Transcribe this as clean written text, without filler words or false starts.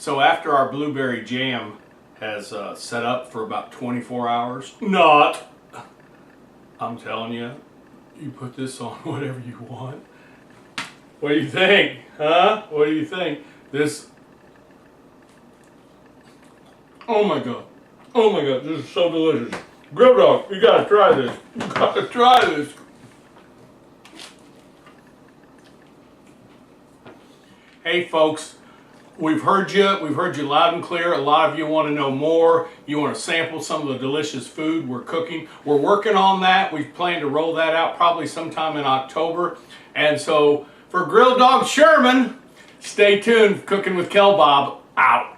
So after our blueberry jam has set up for about 24 hours, not, I'm telling you, you put this on whatever you want. What do you think? Huh? What do you think? This, oh my God. Oh my God, this is so delicious. Grill dog, you gotta try this. You gotta try this. Hey folks, we've heard you loud and clear. A lot of you want to know more. You want to sample some of the delicious food we're cooking. We're working on that. We plan to roll that out probably sometime in October. And so for Grill Dog Sherman, stay tuned. Cooking with Kelbob out.